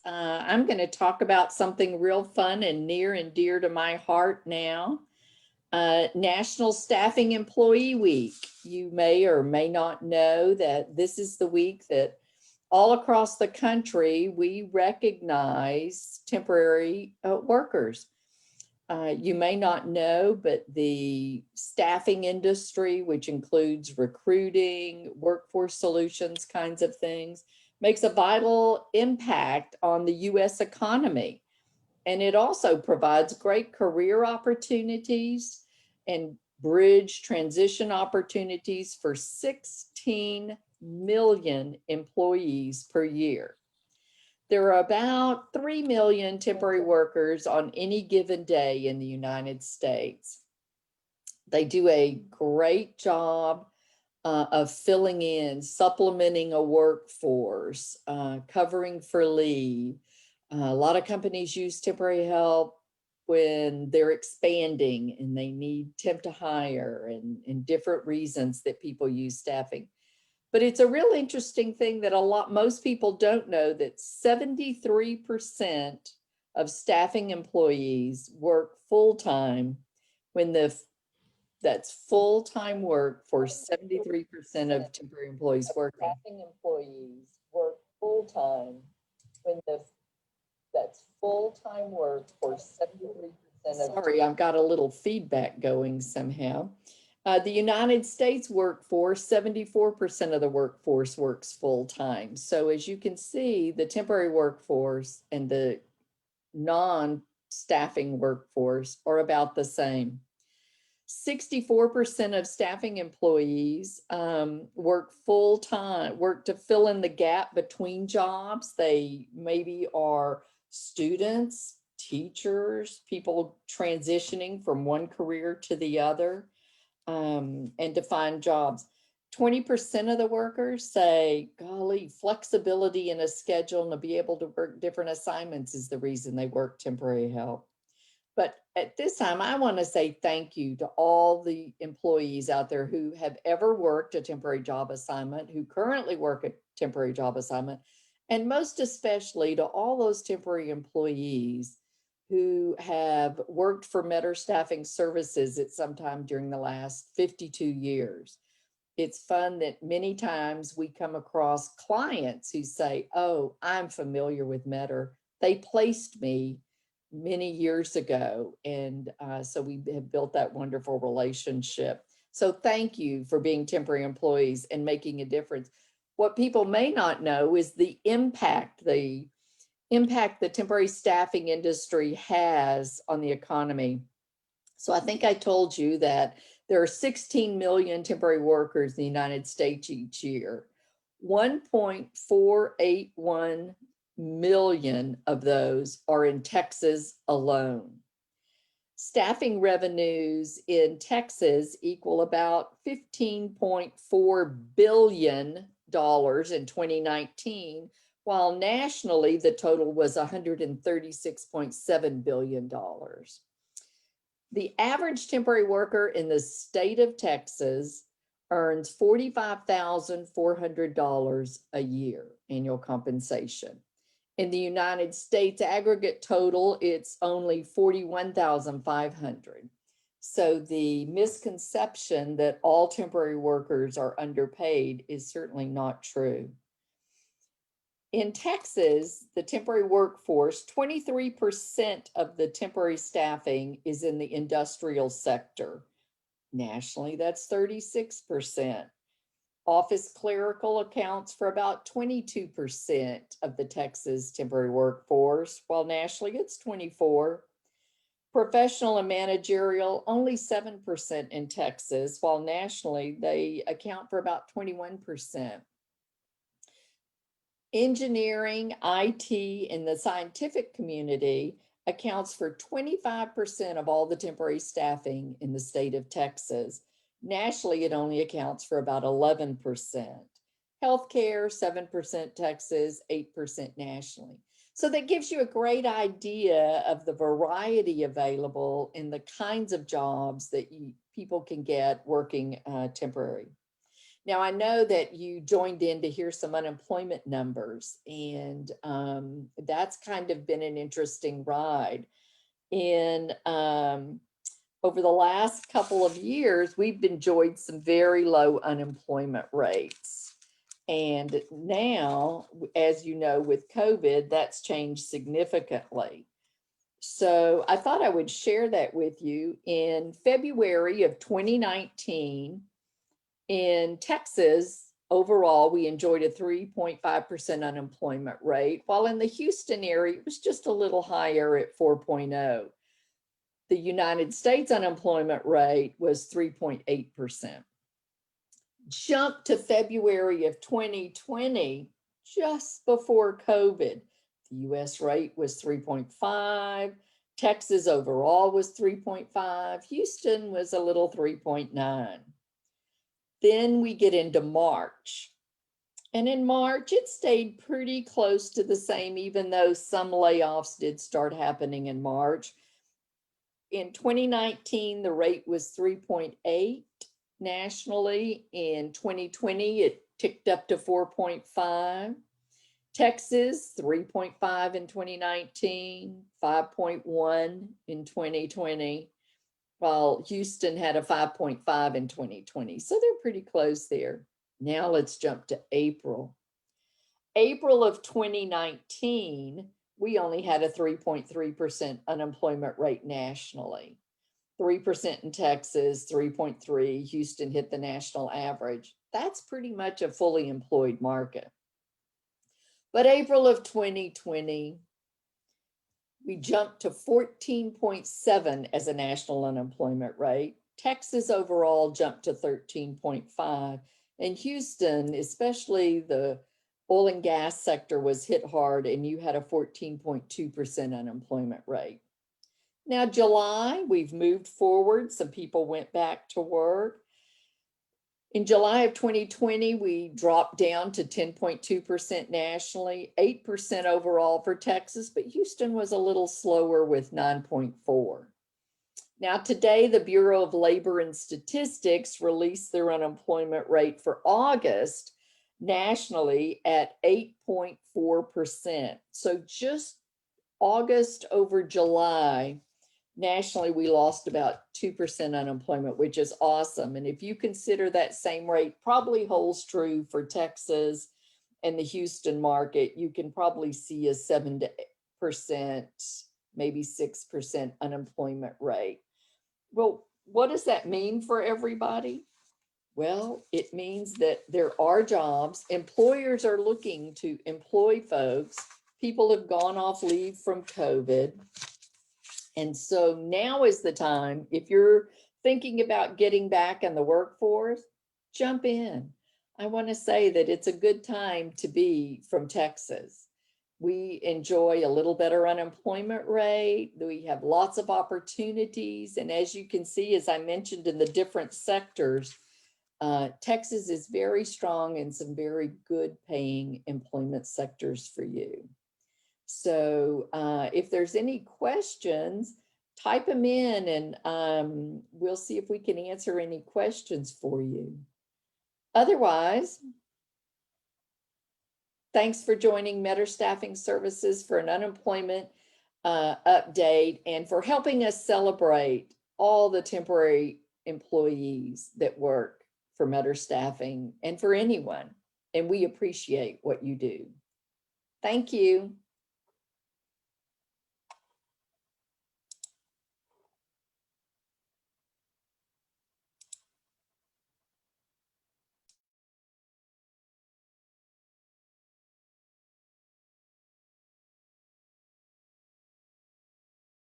I'm going to talk about something real fun and near and dear to my heart now. National Staffing Employee Week. You may or may not know that this is the week that all across the country we recognize temporary workers. You may not know, but the staffing industry, which includes recruiting, workforce solutions kinds of things, makes a vital impact on the US economy. And it also provides great career opportunities and bridge transition opportunities for 16 million employees per year. There are about 3 million temporary workers on any given day in the United States. They do a great job of filling in, supplementing a workforce, covering for leave. A lot of companies use temporary help when they're expanding and they need temp to hire and different reasons that people use staffing. But it's a real interesting thing that most people don't know, that 73% of staffing employees work full-time when that's full-time work for 73% of temporary employees working. Staffing employees work full-time when that's full-time work for 73% of. Sorry, I've got a little feedback going somehow. The United States workforce, 74% of the workforce works full-time. So as you can see, the temporary workforce and the non-staffing workforce are about the same. 64% of staffing employees work full-time, work to fill in the gap between jobs. They maybe are students, teachers, people transitioning from one career to the other. And to find jobs. 20% of the workers say, golly, flexibility in a schedule and to be able to work different assignments is the reason they work temporary help. But at this time, I want to say thank you to all the employees out there who have ever worked a temporary job assignment, who currently work a temporary job assignment, and most especially to all those temporary employees who have worked for Meador Staffing Services at some time during the last 52 years. It's fun that many times we come across clients who say, oh, I'm familiar with Meador. They placed me many years ago. And so we have built that wonderful relationship. So thank you for being temporary employees and making a difference. What people may not know is the impact the temporary staffing industry has on the economy. So I think I told you that there are 16 million temporary workers in the United States each year. 1.481 million of those are in Texas alone. Staffing revenues in Texas equal about $15.4 billion in 2019, while nationally the total was $136.7 billion. The average temporary worker in the state of Texas earns $45,400 a year annual compensation. In the United States aggregate total, it's only $41,500. So the misconception that all temporary workers are underpaid is certainly not true. In Texas, the temporary workforce, 23% of the temporary staffing is in the industrial sector. Nationally, that's 36%. Office clerical accounts for about 22% of the Texas temporary workforce, while nationally it's 24%. Professional and managerial, only 7% in Texas, while nationally they account for about 21%. Engineering, IT, and the scientific community accounts for 25% of all the temporary staffing in the state of Texas. Nationally, it only accounts for about 11%. Healthcare, 7% Texas, 8% nationally. So that gives you a great idea of the variety available in the kinds of jobs that people can get working temporary. Now, I know that you joined in to hear some unemployment numbers, and that's kind of been an interesting ride. In over the last couple of years, we've enjoyed some very low unemployment rates. And now, as you know, with COVID, that's changed significantly. So I thought I would share that with you. In February of 2019, in Texas, overall, we enjoyed a 3.5% unemployment rate, while in the Houston area, it was just a little higher at 4.0. The United States unemployment rate was 3.8%. Jump to February of 2020, just before COVID. The US rate was 3.5. Texas overall was 3.5. Houston was a little 3.9. Then we get into March. And in March, it stayed pretty close to the same, even though some layoffs did start happening in March. In 2019, the rate was 3.8 nationally. In 2020, it ticked up to 4.5. Texas, 3.5 in 2019, 5.1 in 2020. While Houston had a 5.5 in 2020. So they're pretty close there. Now let's jump to April. April of 2019, we only had a 3.3% unemployment rate nationally. 3% in Texas, 3.3. Houston hit the national average. That's pretty much a fully employed market. But April of 2020, we jumped to 14.7 as a national unemployment rate. Texas overall jumped to 13.5. And Houston, especially the oil and gas sector, was hit hard, and you had a 14.2% unemployment rate. Now, July, we've moved forward. Some people went back to work. In July of 2020, we dropped down to 10.2% nationally, 8% overall for Texas, but Houston was a little slower with 9.4. Now, today, the Bureau of Labor and Statistics released their unemployment rate for August nationally at 8.4%. So just August over July, nationally, we lost about 2% unemployment, which is awesome. And if you consider that same rate probably holds true for Texas and the Houston market, you can probably see a 7%, maybe 6% unemployment rate. Well, what does that mean for everybody? Well, it means that there are jobs. Employers are looking to employ folks. People have gone off leave from COVID. And so now is the time, if you're thinking about getting back in the workforce, jump in. I want to say that it's a good time to be from Texas. We enjoy a little better unemployment rate. We have lots of opportunities. And as you can see, as I mentioned in the different sectors, Texas is very strong in some very good paying employment sectors for you. So if there's any questions, type them in, and we'll see if we can answer any questions for you. Otherwise, thanks for joining Meador Staffing Services for an unemployment update, and for helping us celebrate all the temporary employees that work for Meador Staffing and for anyone. And we appreciate what you do. Thank you.